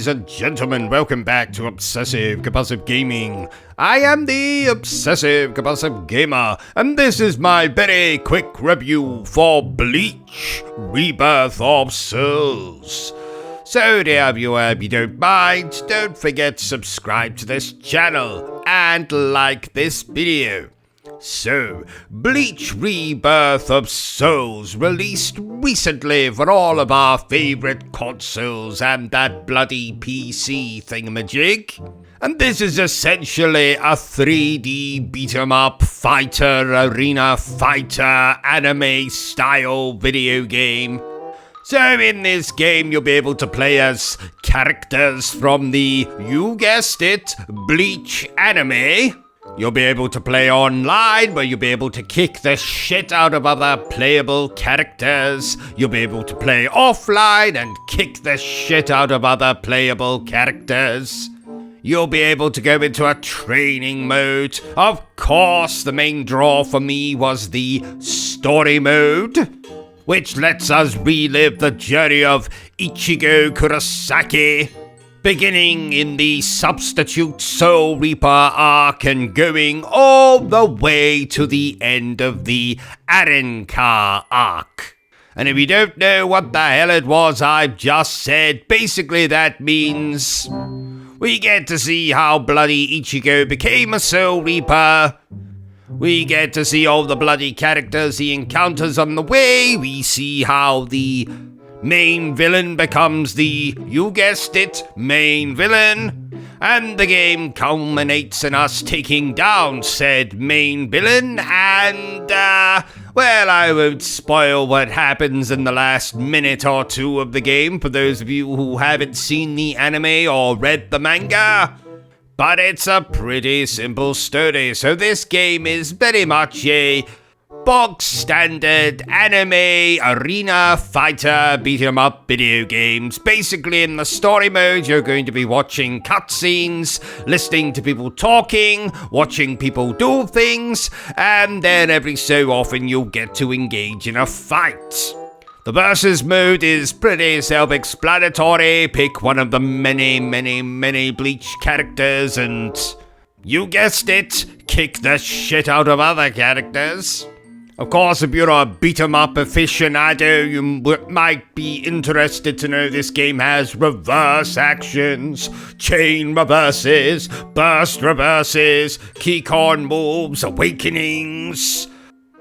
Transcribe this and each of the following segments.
ladies and gentlemen, welcome back to Obsessive Compulsive Gaming. I am the Obsessive Compulsive Gamer, and this is my very quick review for BLEACH, Rebirth of Souls. So dear viewer, if you don't mind, don't forget to subscribe to this channel and like this video. So, BLEACH Rebirth of Souls released recently for all of our favourite consoles and that bloody PC thingamajig. And this is essentially a 3D beat-em-up fighter, arena fighter, anime style video game. So in this game you'll be able to play as characters from the, you guessed it, BLEACH anime. You'll be able to play online, where you'll be able to kick the shit out of other playable characters. You'll be able to play offline and kick the shit out of other playable characters. You'll be able to go into a training mode. Of course, the main draw for me was the story mode, which lets us relive the journey of Ichigo Kurosaki, beginning in the Substitute Soul Reaper arc and going all the way to the end of the Arrancar arc. And if you don't know what the hell it was I've just said, basically that means we get to see how bloody Ichigo became a Soul Reaper. We get to see all the bloody characters he encounters on the way. We see how the main villain becomes the, you guessed it, main villain, and the game culminates in us taking down said main villain, and, well, I won't spoil what happens in the last minute or two of the game for those of you who haven't seen the anime or read the manga, but it's a pretty simple story. So this game is very much a bog standard anime arena fighter beat 'em up video games. Basically, in the story mode, you're going to be watching cutscenes, listening to people talking, watching people do things, and then every so often you'll get to engage in a fight. The versus mode is pretty self-explanatory. Pick one of the many BLEACH characters and, you guessed it, kick the shit out of other characters. Of course, if you're a beat-em-up aficionado, you might be interested to know this game has reverse actions, chain reverses, burst reverses, keycorn moves, awakenings.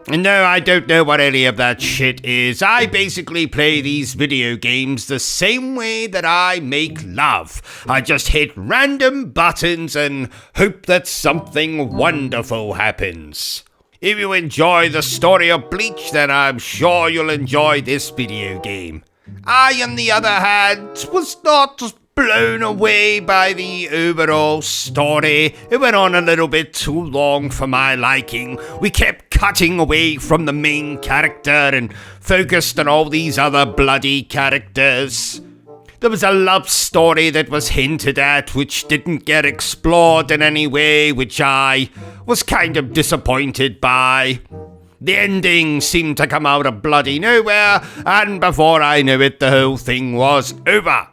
And no, I don't know what any of that shit is. I basically play these video games the same way that I make love. I just hit random buttons and hope that something wonderful happens. If you enjoy the story of BLEACH, then I'm sure you'll enjoy this video game. I, on the other hand, was not blown away by the overall story. It went on a little bit too long for my liking. We kept cutting away from the main character and focused on all these other bloody characters. There was a love story that was hinted at, which didn't get explored in any way, which I was kind of disappointed by. The ending seemed to come out of bloody nowhere, and before I knew it, the whole thing was over.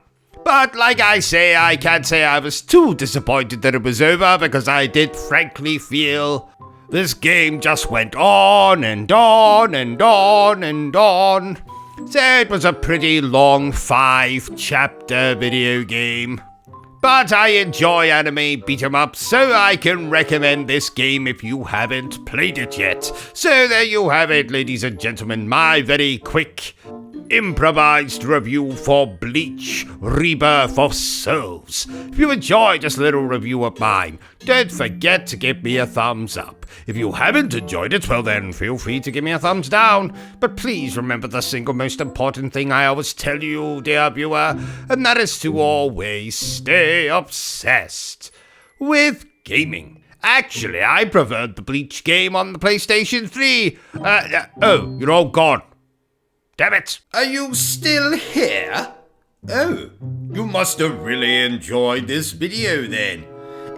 But like I say, I can't say I was too disappointed that it was over, because I did frankly feel this game just went on and on and on and on. So it was a pretty long 5-chapter video game. But I enjoy anime beat-em-ups, so I can recommend this game if you haven't played it yet. So there you have it, ladies and gentlemen, my very quick improvised review for BLEACH Rebirth of Souls. If you enjoyed this little review of mine, don't forget to give me a thumbs up. If you haven't enjoyed it, well then feel free to give me a thumbs down. But please remember the single most important thing I always tell you, dear viewer, and that is to always stay obsessed with gaming. Actually, I preferred the BLEACH game on the PlayStation 3. Oh, you're all gone. Damn it! Are you still here? Oh, you must have really enjoyed this video then.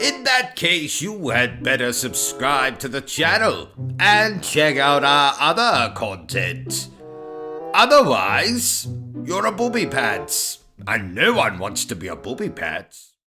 In that case, you had better subscribe to the channel and check out our other content. Otherwise, you're a booby pants. And no one wants to be a booby pets.